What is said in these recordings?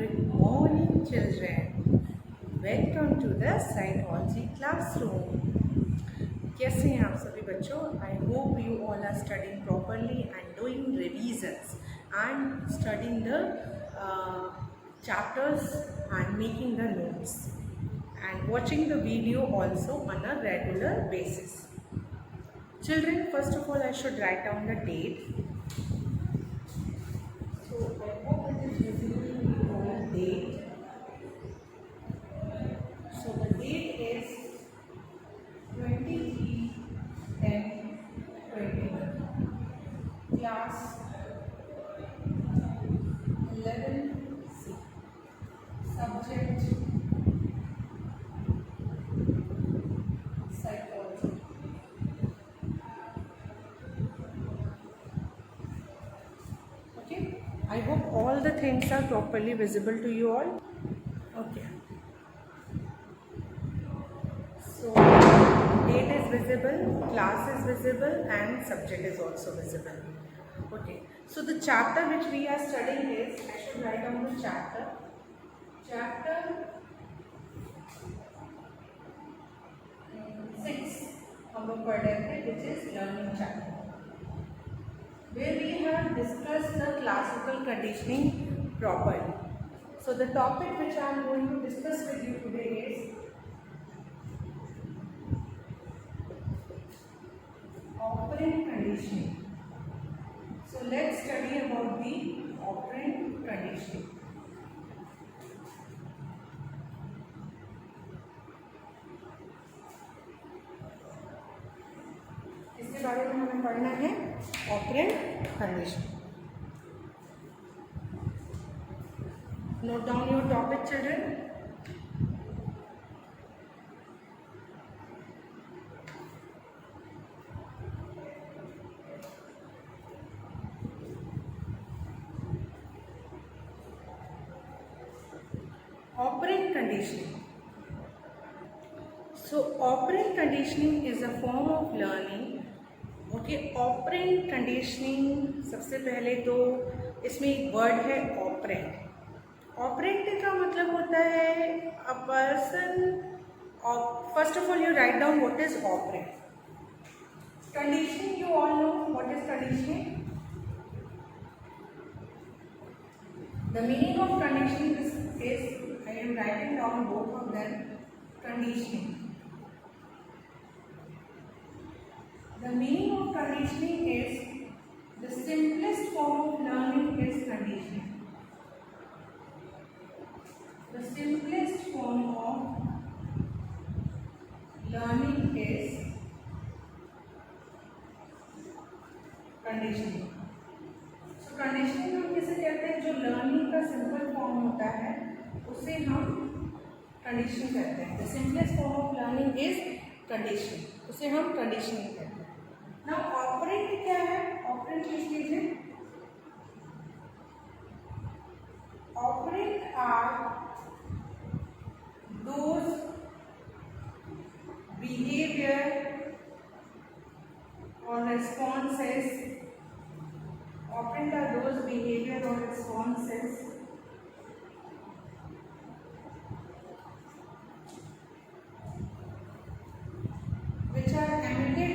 Good morning, children. Welcome to the psychology classroom. कैसे हैं आप सभी बच्चों? I hope you all are studying properly and doing revisions and studying the chapters and making the notes and watching the video also on a regular basis. Children, first of all, I should write down the date. So I hope it is visible on the date. So the date is 23/10/21. Class 11C. Subject psychology. Okay. I hope all the things are properly visible to you all. Okay. So date is visible, class is visible, and subject is also visible. Okay. So the chapter which we are studying is, I should write down the chapter. Chapter 6 हम लोग पढ़ रहे थे, which is learning chapter, where we have discussed the classical conditioning properly. So the topic which I am going to discuss with you today is operant conditioning. So let's study about the operant conditioning. इसके बारे में हमें पढ़ना है operant conditioning. Note down your topic, children. Operant conditioning. So operant conditioning is a form of learning. Okay, operant conditioning, सबसे पहले तो इसमें एक वर्ड है operant. Operant का मतलब होता है a person. First of all, you write down what is operant. Conditioning, you all know what is conditioning. The meaning of conditioning is I am writing down both of them. Conditioning. The meaning of conditioning is the simplest form of learning is conditioning. The simplest form of learning is conditioning. So conditioning हम किसे कहते हैं? जो learning का simple form होता है उसे हम कंडीशनिंग कहते हैं. The simplest form of learning is conditioning. उसे हम कंडीशनिंग कहते हैं. Now operant क्या है? Operant किस चीज है? Operant are those behavior or responses. Operant are those behavior or responses which are emitted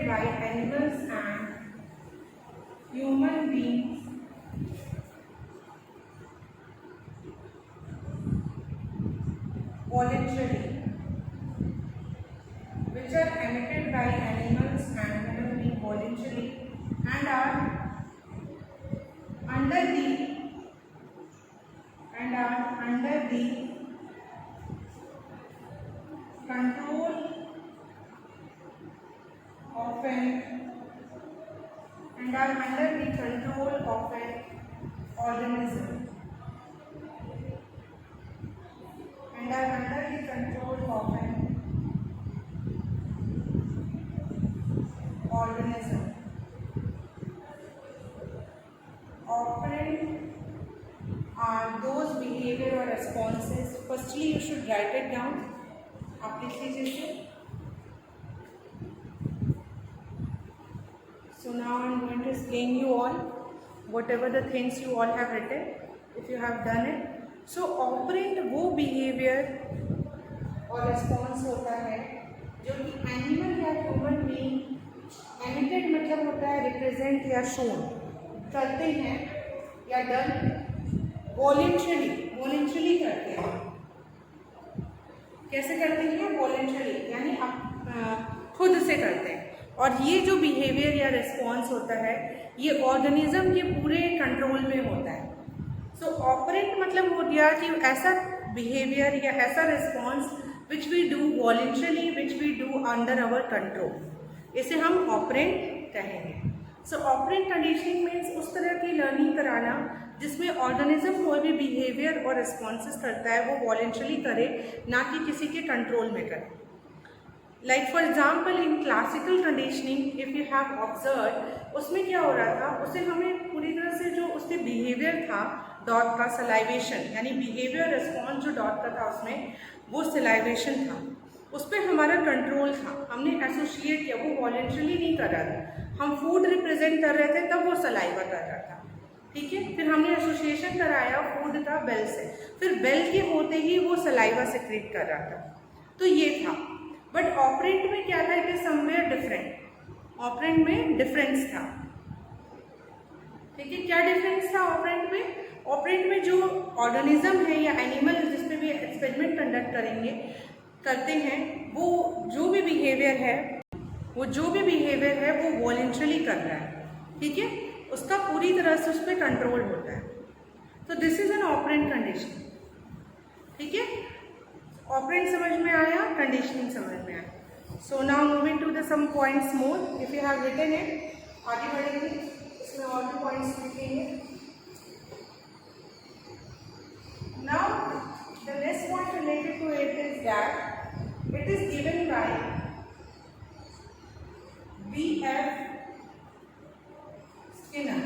by animals and human beings voluntarily. Which are emitted by animals and human beings voluntarily and are under the control of an organism. And are under the control of an organism. Operant are those behaviors behavior or responses. Firstly, you should write it down. आप लिख लीजिए इसे. So now I am going to explain you all whatever the things you all have written, if you have done it. So operant वो behavior और response होता है जो कि एनिमल या ह्यूमन बीइंग एमिटेड मतलब होता है रिप्रेजेंट या शोन करते हैं या डन वॉलेंट्रली करते हैं. कैसे करते हैं? वॉलेंट्रली, यानी आप खुद से करते हैं. और ये जो बिहेवियर या रिस्पॉन्स होता है ये ऑर्गेनिज्म के पूरे कंट्रोल में होता है. सो ऑपरेंट मतलब हो गया कि ऐसा बिहेवियर या ऐसा response which we do voluntarily, which we do under our control, इसे हम ऑपरेंट कहेंगे. सो ऑपरेंट कंडीशनिंग मीन्स उस तरह की लर्निंग कराना जिसमें ऑर्गेनिज्म कोई भी बिहेवियर और रिस्पॉन्सेस करता है वो वॉलेंट्रली करे, ना कि किसी के कंट्रोल में करे. Like for example in classical conditioning if you have observe, उसमें क्या हो रहा था, उसे हमें पूरी तरह से जो उसके बिहेवियर था डॉग का सलाइवेशन, यानी बिहेवियर रिस्पॉन्स जो डॉग का था उसमें वो सलाइवेशन था, उस पर हमारा कंट्रोल था. हमने एसोसिएट किया, वो वॉलेंट्रली नहीं कर रहा था. हम फूड रिप्रेजेंट कर रहे थे तब वो सलाइवा कर रहा था. ठीक है, फिर हमने एसोसिएशन कराया फूड का बेल से, फिर बेल के होते ही वो सलाइवा सेक्रेट कर रहा था. तो ये था. बट ऑपरेंट में क्या था? It is somewhere different. Operant में डिफरेंस था. ठीक है, क्या डिफरेंस था ऑपरेंट में? ऑपरेंट में जो ऑर्गेनिज्म है या एनिमल जिस पे भी एक्सपेरिमेंट कंडक्ट करते हैं, वो जो भी बिहेवियर है वो वॉलेंट्रली कर रहा है. ठीक है, उसका पूरी तरह से उस पर कंट्रोल होता है. तो this is an operant condition. ठीक है, ऑपरेंट समझ में आया, कंडीशनिंग समझ में आया. So now moving to the some points more. If you have written it, आगे बढ़ेंगे, इसमें और भी पॉइंट्स लिखेंगे. Now the next point related to it is that it is given by B.F. Skinner.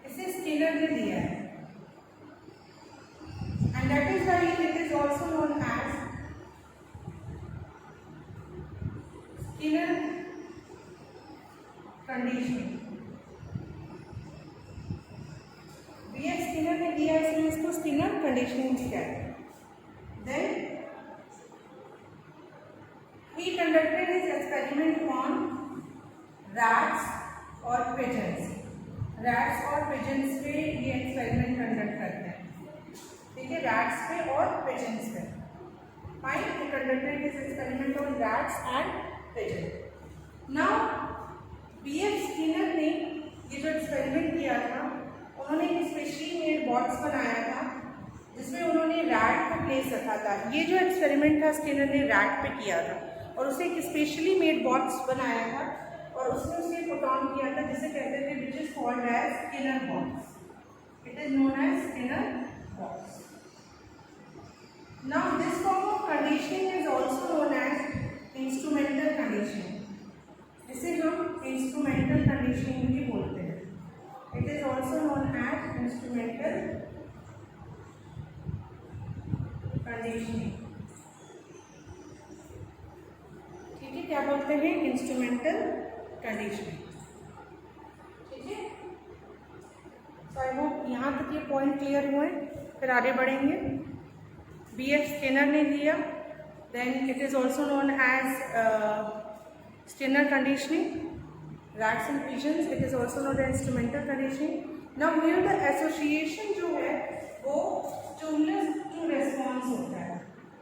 इसे स्किनर ने दिया है, and that is why it is also known as Skinner conditioning. B.F. Skinner ने दिया, इसलिए इसको स्किनर कंडीशनिंग भी कहते हैं. Then he conducted his experiment on rats और pigeons. रैट्स और पिजन्स पे ये एक्सपेरिमेंट कंडक्ट करते हैं. ठीक है, रैट्स पे और पिजन्स पे. Fine, he conducted his experiment on rats and pigeons. Now B.F. Skinner ने ये जो एक्सपेरिमेंट किया था, उन्होंने एक स्पेशली मेड बॉक्स बनाया था जिसमें उन्होंने रैट को प्लेस रखा था. ये जो एक्सपेरिमेंट था स्किनर ने रैट पे किया था और उसे एक स्पेशली मेड बॉक्स बनाया था और उसमें उसे पुट ऑन किया था जिसे कहते थे which is called as Skinner box. It is known as Skinner box. Now this form of conditioning is also known as instrumental conditioning. इसे हम इंस्ट्रूमेंटल कंडीशनिंग भी बोलते हैं. It is also known as instrumental conditioning. ठीक है, क्या बोलते हैं? Instrumental conditioning. ठीक है, तो आई होप यहाँ तक ये पॉइंट क्लियर हुए. फिर आगे बढ़ेंगे. B.F. स्किनर ने दिया. Then it is also known as Skinner conditioning. Rats and pigeons, it is also known as instrumental conditioning. Now here the association जो है वो स्टिमुलस टू रिस्पॉन्स होता है.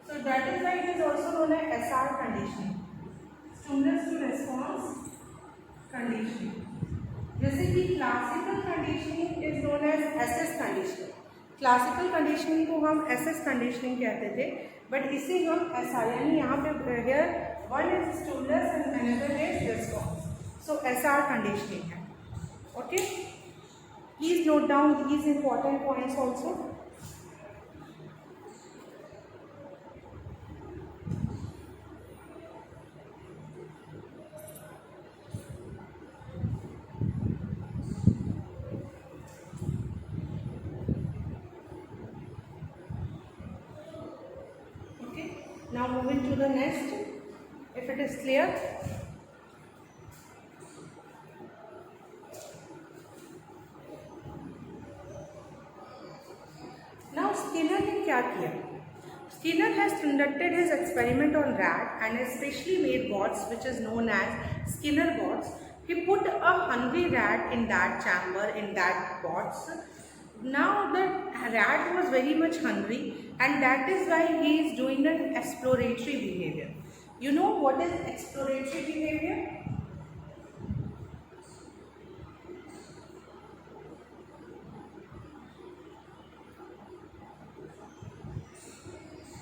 So that is why it is also known as SR conditioning, stimulus to response conditioning. जैसे कि classical conditioning is known as SS conditioning. Classical conditioning को हम SS conditioning कहते थे, बट इसे हम SR, यानी यहाँ पे here one is stimulus and another is response. So SR conditioning है. Okay, please note down these important points also. Now moving to the next, if it is clear. Now Skinner ने क्या किया? Skinner has conducted his experiment on rat and especially made bots which is known as Skinner bots. He put a hungry rat in that chamber, in that bots. Now the rat was very much hungry and that is why he is doing an exploratory behavior. You know what is exploratory behavior?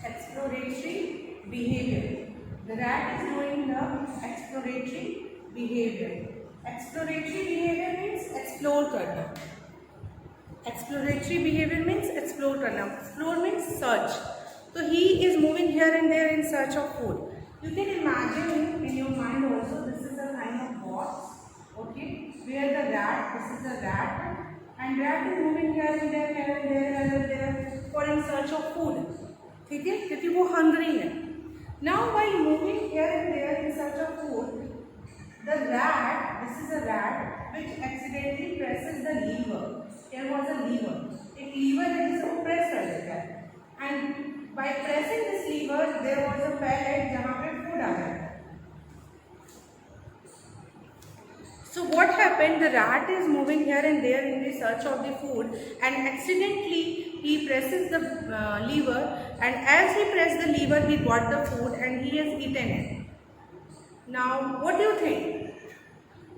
Exploratory behavior. The rat is doing the exploratory behavior. Exploratory behavior means explore करना. Exploratory behavior means explore करना. Explore means search. So he is moving here and there in search of food. You can imagine in your mind also this is a kind of box, okay, where the rat, this is the rat, and rat is moving here and there, here and there, here and there for in search of food. ठीक है, क्योंकि वो hungry है. Now while moving here and there in search of food, the rat, this is a rat which accidentally presses the lever. There was a lever. एक lever है जिसे वो press कर देता है. And by pressing this lever, there was a pellet जहाँ पे food आ जाता है. So what happened? The rat is moving here and there in the search of the food, and accidentally he presses the lever, and as he pressed the lever, he got the food and he has eaten it. Now, what do you think?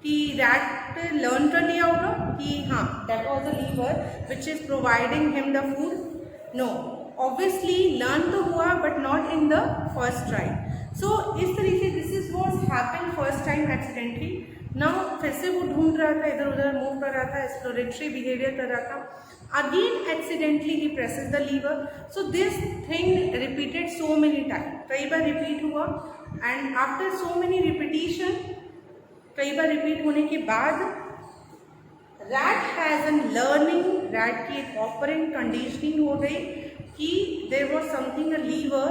कि rat learn कर लिया होगा कि हाँ, that was the lever which is providing him the food? No, obviously learn तो हुआ but not in the first try. So इस तरीके this is what happened first time accidentally. Now फिर से वो ढूंढ रहा था, इधर उधर मूव कर रहा था, एक्सप्लोरेटरी बिहेवियर कर रहा था. Again accidentally he presses the lever. So this thing repeated so many times. कई बार repeat हुआ and after so many repetition, कई बार repeat होने के बाद rat has an learning, rat की एक operant conditioning हो गई कि there was something a lever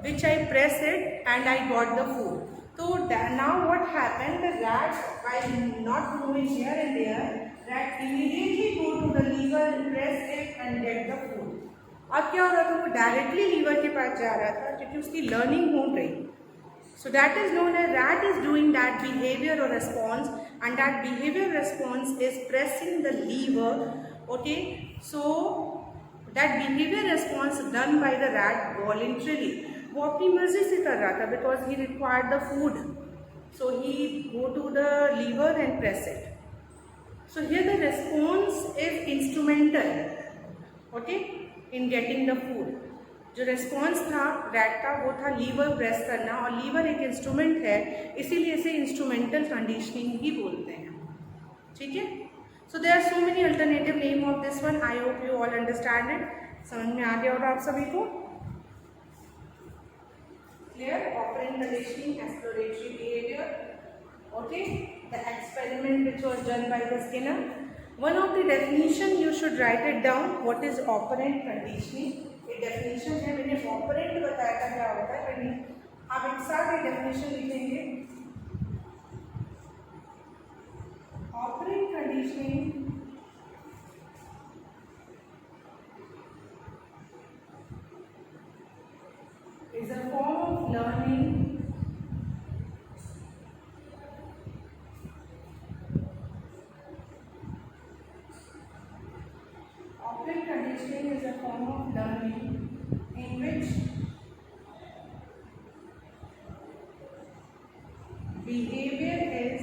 which I press it and I got the food. So now what happened? The rat, while not moving here and there, rat immediately go to the lever and press it and get the food. अब क्या हो रहा था? वो directly liver के पास जा रहा था क्योंकि उसकी लर्निंग हो गई. So that is known as rat is doing that behavior or response, and that behavior response is pressing the lever. Okay, so that behavior response done by the rat voluntarily. वो अपनी मर्जी से कर रहा था because he required the food, so he go to the lever and press it. So here the response is instrumental, okay, in getting the food. जो response था rat का वो था lever press करना, और lever एक instrument है, इसीलिए इसे instrumental conditioning ही बोलते हैं. ठीक है? So there are so many alternative name of this one. I hope you all understand it. समझ में आ गया होगा आप सभी को? Clear? Operant conditioning, exploratory behavior. Okay, the experiment which was done by the Skinner. One of the definition you should write it down. What is operant conditioning? एक definition है, मैंने operant बताया था क्या होता है. आप एक साथ एक definition लिखेंगे. Operant conditioning is a form of learning operant conditioning is a form of learning in which behavior is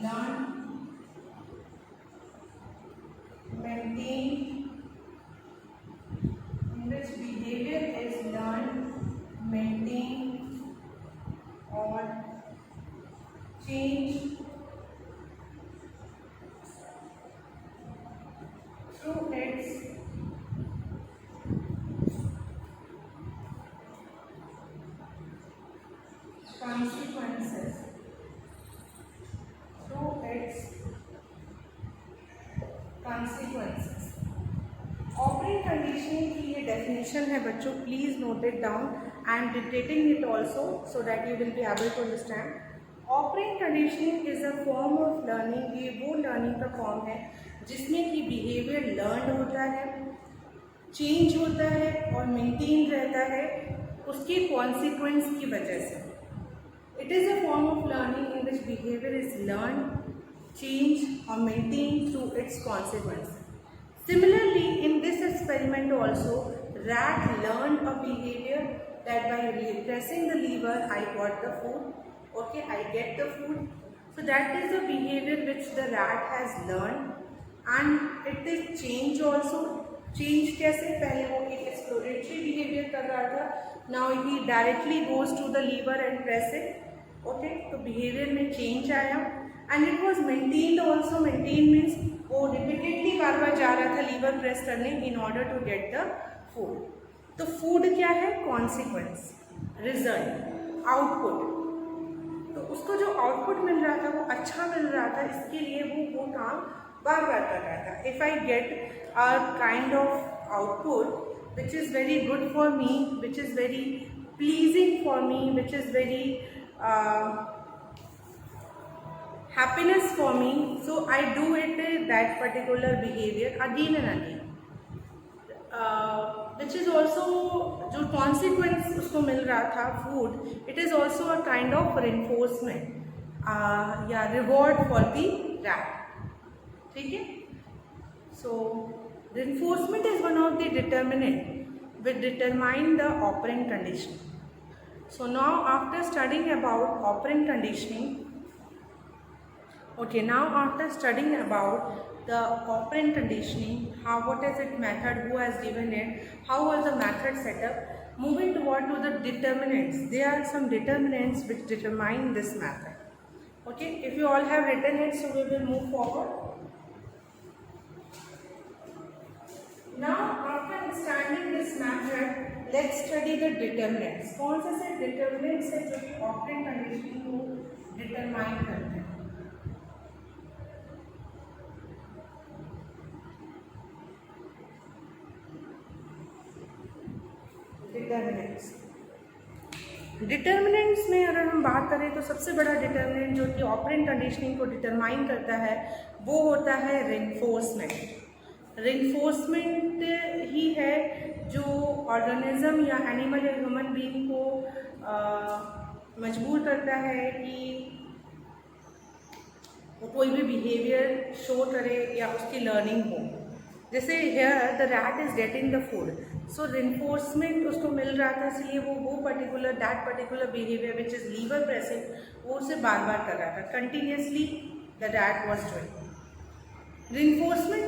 learned, maintained, in which behavior is learned, maintained or changed through its consequences, through its mention है बच्चों, please note it down. I am dictating it also so that you will be able to understand. Operant conditioning is a form of learning. ये वो learning का form है जिसमें कि behaviour learn होता है, चेंज होता है और मेंटेन रहता है उसके कॉन्सिक्वेंस की वजह से। It is a form of learning in which behavior is learned, changed or maintained through its consequence. Similarly, in this experiment also, rat learned a behavior that by pressing the lever, I got the food. Okay, I get the food. So that is the behavior which the rat has learned, and it is change also. Change कैसे? पहले वो एक exploratory behaviour कर रहा था, now he directly goes to the lever and press it. Okay, तो behaviour में change आया and it was maintained also. Maintain means वो रिपीटेडली बार बार जा रहा था लीवर प्रेस करने in order to get the food. तो फूड क्या है? Consequence, result, output. तो उसको जो आउटपुट मिल रहा था वो अच्छा मिल रहा था, इसके लिए वो काम बार बार कर रहा था। If I get a kind of output which is very good for me, which is very pleasing for me, which is very happiness for me, so I do it that particular behavior again and again, which is also जो consequence उसको मिल रहा था food, it is also a kind of reinforcement या reward for the rat। ठीक है? So reinforcement is one of the determinant which determine the operant condition. So now after studying about operant conditioning, okay, now after studying about the operant conditioning, what is its method, who has given it, how was the method set up, moving toward to the determinants. There are some determinants which determine this method. Okay, if you all have written it, so we will move forward. Now after understanding this method, let's study the determinants. कौन से determinants है जो कि operant conditioning को determine करते हैं? Determinants में अगर हम बात करें तो सबसे बड़ा डिटर्मिनेंट जो कि ऑपरेंट कंडीशनिंग को डिटरमाइन करता है वो होता है रेनफोर्समेंट। रेनफोर्समेंट ही है जो ऑर्गेनिज्म या एनिमल या ह्यूमन बीइंग को मजबूर करता है कि वो कोई भी बिहेवियर शो करे या उसकी लर्निंग हो। जैसे here the rat is getting the food, so reinforcement उसको मिल रहा था, इसलिए वो that particular behaviour which is lever pressing वो उसे बार बार कर रहा था, continuously the rat was doing. Reinforcement,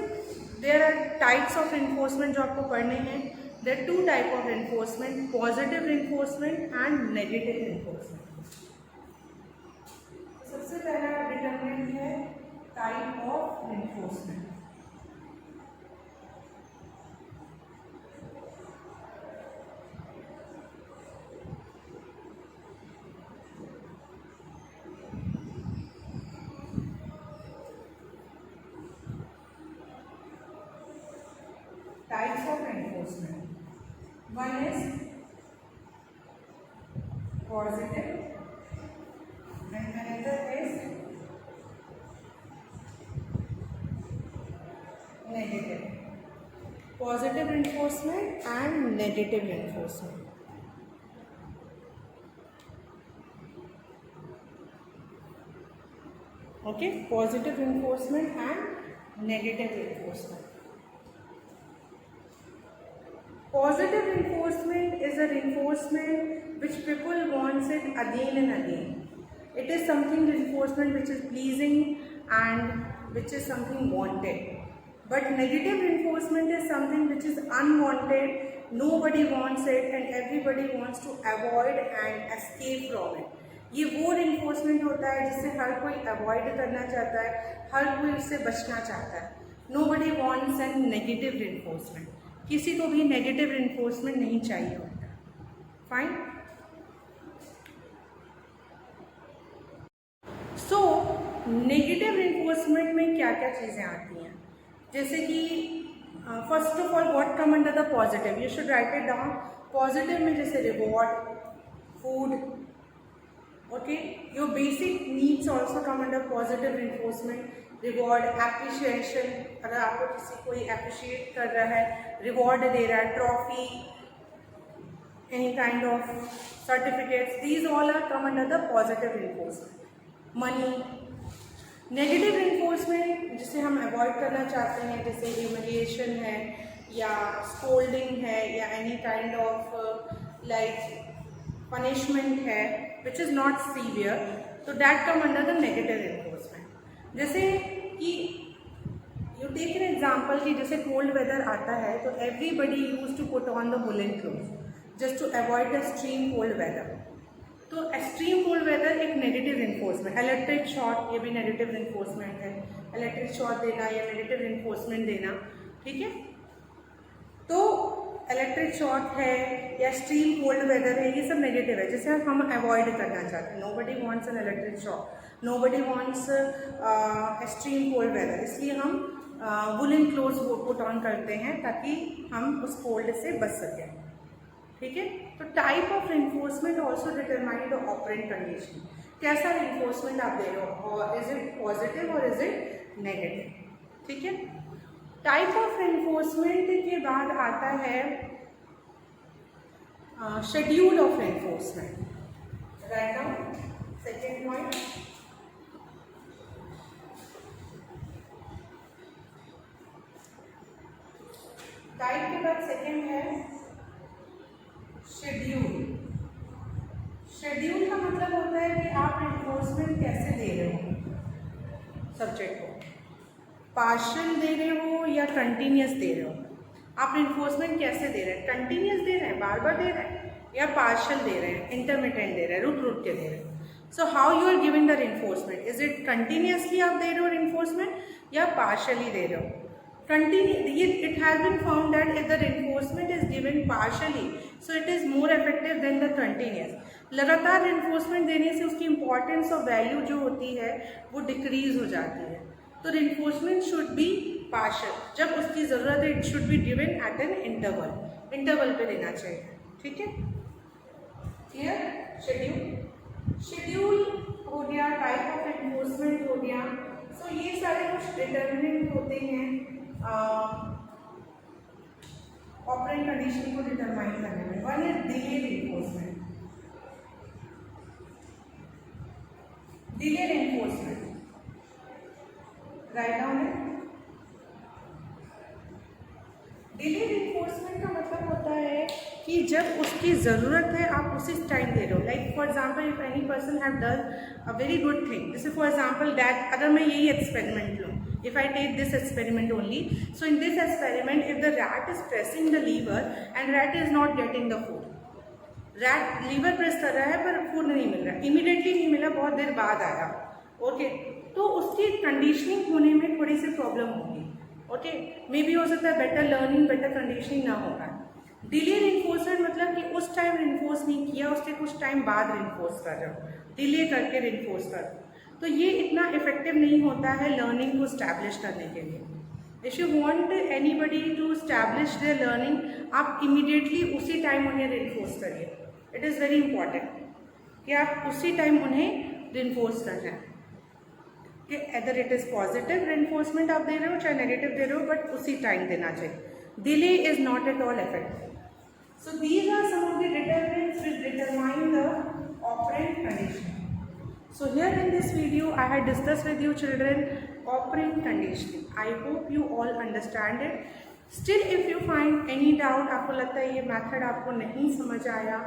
there are types of reinforcement जो आपको पढ़ने हैं। There are 2 type of reinforcement, positive reinforcement and negative reinforcement. सबसे पहला डिटरमिनेंट है type of reinforcement. Types of reinforcement. One is positive and another is negative. Positive reinforcement and negative reinforcement. Okay, positive reinforcement and negative reinforcement. Positive reinforcement is a reinforcement which people wants it again and again. It is something reinforcement which is pleasing and which is something wanted. But negative reinforcement is something which is unwanted, nobody wants it and everybody wants to avoid and escape from it. ये वो reinforcement होता है जिससे हर कोई avoid करना चाहता है, हर कोई उससे बचना चाहता है। Nobody wants a negative reinforcement. किसी को भी नेगेटिव रेनफोर्समेंट नहीं चाहिए होता। फाइन। सो नेगेटिव रेनफोर्समेंट में क्या क्या चीज़ें आती हैं, जैसे कि first of all what come under the positive, you should write it down. Positive में जैसे reward, food, okay. Your basic needs also come under positive reinforcement. Reward, appreciation, अगर आपको किसी कोई अप्रिशिएट कर रहा है, रिवॉर्ड दे रहा है, trophy, any kind of certificates, these all are come under the positive reinforcement. Money. Negative reinforcement जिसे हम अवॉइड करना चाहते हैं, जैसे ह्यूमिलिएशन है या स्कोल्डिंग है या any kind of like punishment है विच इज़ नॉट सीवियर, तो that come under the negative reinforcement. जैसे कि यू टेक एन एग्जाम्पल कि जैसे कोल्ड वेदर आता है तो everybody use to put on the woollen cloth just to avoid the extreme cold weather. तो extreme cold weather एक नेगेटिव रिइंफोर्समेंट. इलेक्ट्रिक शॉक, ये भी नेगेटिव रिइंफोर्समेंट है. इलेक्ट्रिक शॉक देना या नेगेटिव रिइंफोर्समेंट देना, ठीक है. तो इलेक्ट्रिक शॉक है या एक्सट्रीम कोल्ड वेदर है, ये सब नेगेटिव है जिसे हम अवॉइड करना चाहते हैं. Nobody wants an electric shock, nobody wants extreme cold weather. इसलिए हम वुलन क्लोथ्स पुट ऑन करते हैं ताकि हम उस कोल्ड से बच सकें, ठीक है. तो type of reinforcement also determine the operant condition. कैसा रिइंफोर्समेंट आप दे रहे हो, और इज इट पॉजिटिव और इज इट नेगेटिव, ठीक है. टाइप ऑफ रिइंफोर्समेंट के बाद आता है schedule of reinforcement. Right now second point. Type के बाद सेकेंड है शेड्यूल. शेड्यूल का मतलब होता है कि आप रिइंफोर्समेंट कैसे दे रहे हो सब्जेक्ट को. पार्शियल दे रहे हो या कंटिन्यूस दे रहे हो. आप रिइंफोर्समेंट कैसे दे रहे हैं, कंटिन्यूस दे रहे हैं, बार बार दे रहे हैं, या पार्शियल दे रहे हैं, इंटरमिटेंट दे रहे हैं, रुक रुक के दे रहे हैं. So how you are giving the reinforcement, is it continuously आप दे रहे हो रिइंफोर्समेंट या पार्शियली दे रहे हो. It has been found that if the reinforcement is given partially, so it is more effective than the continuous. लगातार reinforcement देने से उसकी importance और value जो होती है वो decrease हो जाती है. तो reinforcement should be partial. जब उसकी ज़रूरत है it should be given at an interval. Interval पे देना चाहिए, ठीक है. Clear? Schedule हो गया, type of reinforcement हो गया. So ये सारे कुछ determinant होते हैं ऑपरेंट कंडीशन को डिटरमाइन करने में. One is delay reinforcement. Delay reinforcement write down है. डिले रिइंफोर्समेंट का मतलब होता है कि जब उसकी ज़रूरत है आप उसी टाइम दे रहे हो. Like for example if any person have done a very good thing, जैसे फॉर एग्जाम्पल दैट, अगर मैं यही एक्सपेरिमेंट लूँ, if I take this experiment only, so in this experiment if the rat is pressing the lever and rat is not getting the food, rat lever press कर रहा है पर food नहीं मिल रहा, immediately नहीं मिला, बहुत देर बाद आया, ओके. तो उसकी कंडीशनिंग होने में थोड़ी सी प्रॉब्लम होगी, ओके. मे बी हो सकता है बेटर लर्निंग, बेटर कंडीशनिंग ना होगा. डिले रिइंफोर्समेंट मतलब कि उस टाइम रिइंफोर्स नहीं किया, उसके कुछ टाइम बाद रिइंफोर्स कर रहे हो, डिले करके रिइंफोर्स कर रहे हो. तो ये इतना इफेक्टिव नहीं होता है लर्निंग को स्टैब्लिश करने के लिए. If you want anybody to establish their learning, आप इमीडिएटली उसी टाइम उन्हें रिइंफोर्स करिए. इट इज़ वेरी इंपॉर्टेंट कि आप उसी टाइम उन्हें रिइंफोर्स करना है. कि other it is positive reinforcement आप दे रहे हो चाहे नेगेटिव दे रहे हो, बट उसी टाइम देना चाहिए. Delay is not at all effective. So these are some of the determinants which determine the operant condition. So here in this video I had discussed with you children operant conditioning. I hope you all understand it. Still if you find any doubt, आपको लगता है ये method आपको नहीं समझ आया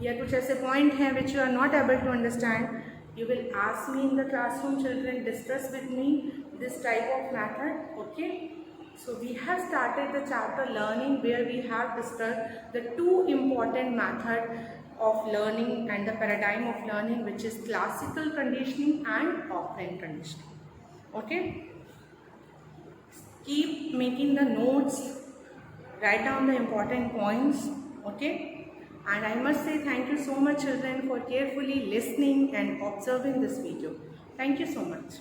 या कुछ ऐसे point हैं which you are not able to understand, you will ask me in the classroom. Children, discuss with me this type of method, okay. So we have started the chapter learning where we have discussed the two important methods of learning and the paradigm of learning, which is classical conditioning and operant conditioning, okay. Keep making the notes, write down the important points, okay. And I must say thank you so much children for carefully listening and observing this video. Thank you so much.